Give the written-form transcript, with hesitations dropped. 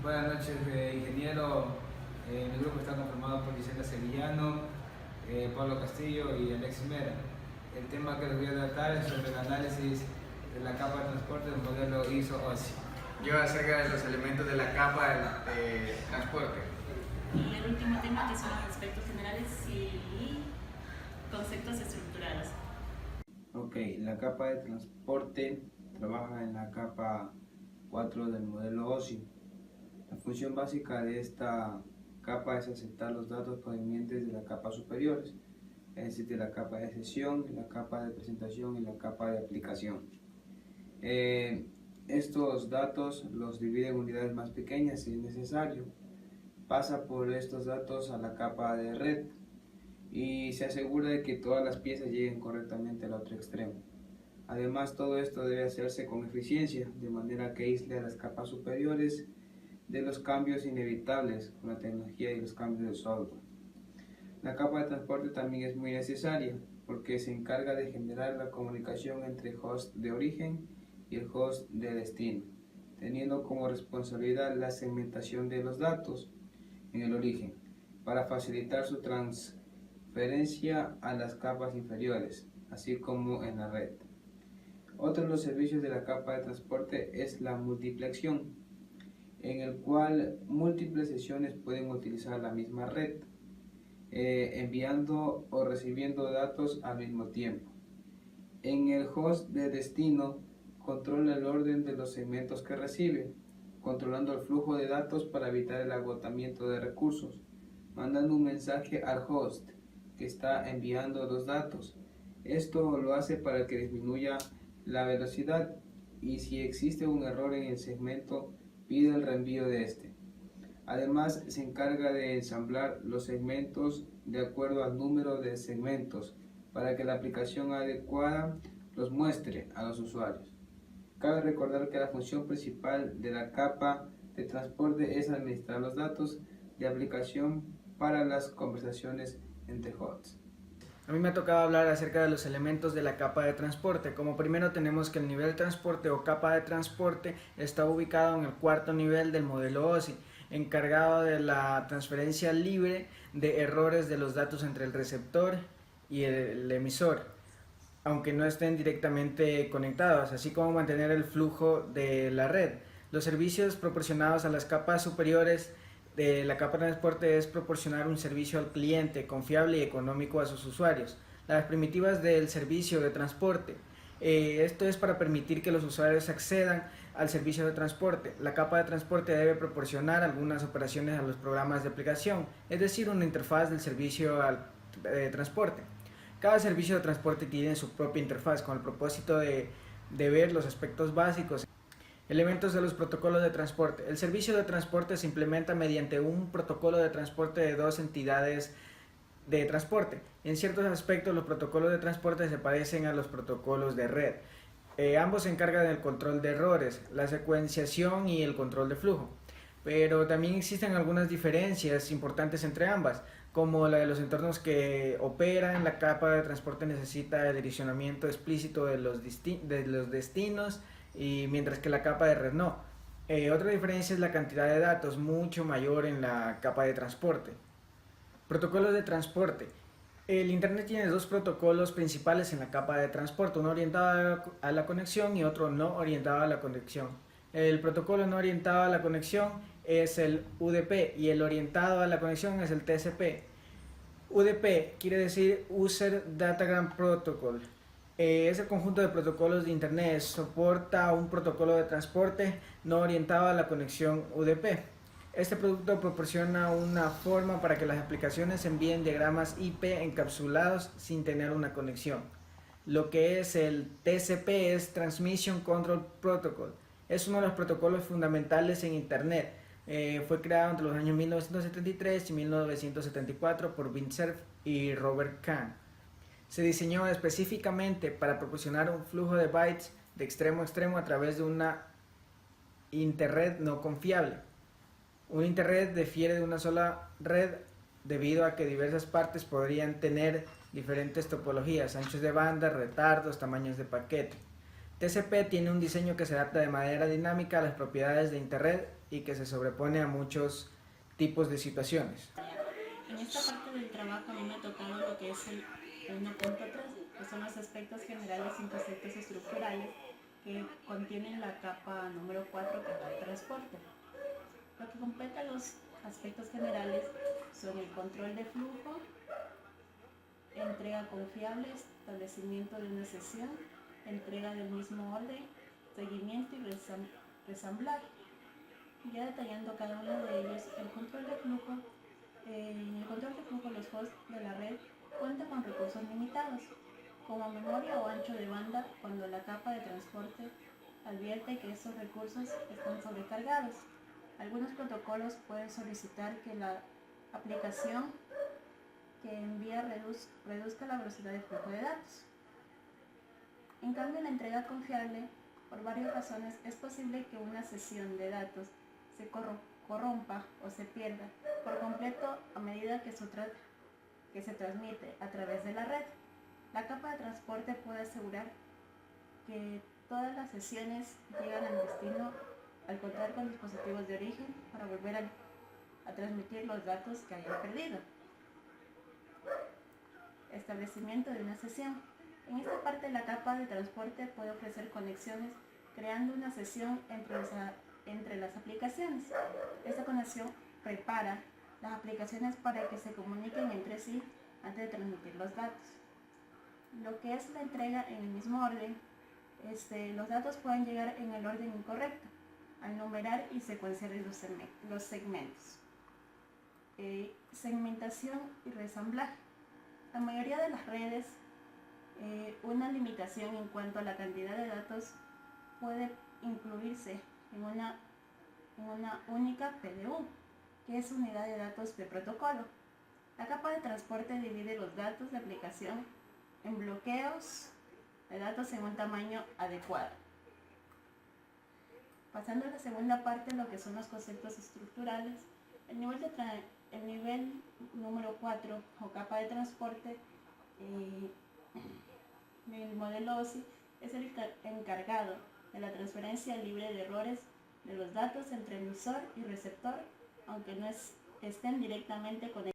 Buenas noches, ingeniero. Mi grupo está conformado por Gisela Sevillano, Pablo Castillo y Alexis Mera. El tema que les voy a tratar es sobre el análisis de la capa de transporte del modelo ISO-OSI. Yo acerca de los elementos de la capa de transporte. Y el último tema, que son los aspectos generales y conceptos estructurados. Ok, la capa de transporte trabaja en la capa 4 del modelo OSI. La función básica de esta capa es aceptar los datos provenientes de la capa superiores, es decir, de la capa de sesión, la capa de presentación y la capa de aplicación. Estos datos los divide en unidades más pequeñas si es necesario. Pasa por estos datos a la capa de red y se asegura de que todas las piezas lleguen correctamente al otro extremo. Además, todo esto debe hacerse con eficiencia, de manera que aísle a las capas superiores de los cambios inevitables con la tecnología y los cambios de software. La capa de transporte también es muy necesaria porque se encarga de generar la comunicación entre el host de origen y el host de destino, teniendo como responsabilidad la segmentación de los datos en el origen para facilitar su transferencia a las capas inferiores, así como en la red. Otro de los servicios de la capa de transporte es la multiplexión, en el cual múltiples sesiones pueden utilizar la misma red, enviando o recibiendo datos al mismo tiempo. En el host de destino controla el orden de los segmentos que recibe, controlando el flujo de datos para evitar el agotamiento de recursos, mandando un mensaje al host que está enviando los datos. Esto lo hace para que disminuya la velocidad y si existe un error en el segmento, pide el reenvío de este. Además, se encarga de ensamblar los segmentos de acuerdo al número de segmentos para que la aplicación adecuada los muestre a los usuarios. Cabe recordar que la función principal de la capa de transporte es administrar los datos de aplicación para las conversaciones entre hosts. A mí me ha tocado hablar acerca de los elementos de la capa de transporte. Como primero tenemos que el nivel de transporte o capa de transporte está ubicado en el cuarto nivel del modelo OSI, encargado de la transferencia libre de errores de los datos entre el receptor y el emisor, aunque no estén directamente conectados, así como mantener el flujo de la red. Los servicios proporcionados a las capas superiores de la capa de transporte es proporcionar un servicio al cliente confiable y económico a sus usuarios. Las primitivas del servicio de transporte. Esto es para permitir que los usuarios accedan al servicio de transporte. La capa de transporte debe proporcionar algunas operaciones a los programas de aplicación, es decir, una interfaz del servicio de transporte. Cada servicio de transporte tiene su propia interfaz con el propósito de ver los aspectos básicos. Elementos de los protocolos de transporte. El servicio de transporte se implementa mediante un protocolo de transporte de dos entidades de transporte. En ciertos aspectos los protocolos de transporte se parecen a los protocolos de red. Ambos se encargan del control de errores, la secuenciación y el control de flujo. Pero también existen algunas diferencias importantes entre ambas, como la de los entornos que operan. La capa de transporte necesita el direccionamiento explícito de los destinos, y mientras que la capa de red no. Otra diferencia es la cantidad de datos, mucho mayor en la capa de transporte. Protocolos de transporte. El Internet tiene dos protocolos principales en la capa de transporte, uno orientado a la conexión y otro no orientado a la conexión. El protocolo no orientado a la conexión es el UDP y el orientado a la conexión es el TCP. UDP quiere decir User Datagram Protocol. Es el conjunto de protocolos de Internet, soporta un protocolo de transporte no orientado a la conexión UDP. Este producto proporciona una forma para que las aplicaciones envíen diagramas IP encapsulados sin tener una conexión. Lo que es el TCP es Transmission Control Protocol. Es uno de los protocolos fundamentales en Internet. Fue creado entre los años 1973 y 1974 por Vint Cerf y Robert Kahn. Se diseñó específicamente para proporcionar un flujo de bytes de extremo a extremo a través de una interred no confiable. Una interred difiere de una sola red debido a que diversas partes podrían tener diferentes topologías, anchos de banda, retardos, tamaños de paquete. TCP tiene un diseño que se adapta de manera dinámica a las propiedades de interred y que se sobrepone a muchos tipos de situaciones. En esta parte del trabajo a mí me ha tocado lo que es el 1.3, que son los aspectos generales y conceptos estructurales que contienen la capa número 4, que es el transporte. Lo que completa los aspectos generales son el control de flujo, entrega confiable, establecimiento de una sesión, entrega del mismo orden, seguimiento y resamblaje. Ya detallando cada uno de ellos, el control de flujo. En el control de flujo, los hosts de la red cuentan con recursos limitados, como memoria o ancho de banda, cuando la capa de transporte advierte que estos recursos están sobrecargados. Algunos protocolos pueden solicitar que la aplicación que envía reduzca la velocidad de flujo de datos. En cambio, en la entrega confiable, por varias razones, es posible que una sesión de datos se corrompa o se pierda por completo a medida que se transmite a través de la red. La capa de transporte puede asegurar que todas las sesiones llegan al destino al contar con dispositivos de origen para volver a transmitir los datos que hayan perdido. Establecimiento de una sesión. En esta parte, la capa de transporte puede ofrecer conexiones creando una sesión entre las aplicaciones. Esta conexión prepara las aplicaciones para que se comuniquen entre sí antes de transmitir los datos. Lo que es la entrega en el mismo orden, los datos pueden llegar en el orden incorrecto al numerar y secuenciar los segmentos. Segmentación y resamblaje. La mayoría de las redes, una limitación en cuanto a la cantidad de datos puede incluirse en una única PDU, que es unidad de datos de protocolo. La capa de transporte divide los datos de aplicación en bloqueos de datos en un tamaño adecuado. Pasando a la segunda parte, lo que son los conceptos estructurales, el nivel número 4 o capa de transporte del modelo OSI es el encargado de la transferencia libre de errores de los datos entre emisor y receptor, aunque no estén directamente conectados.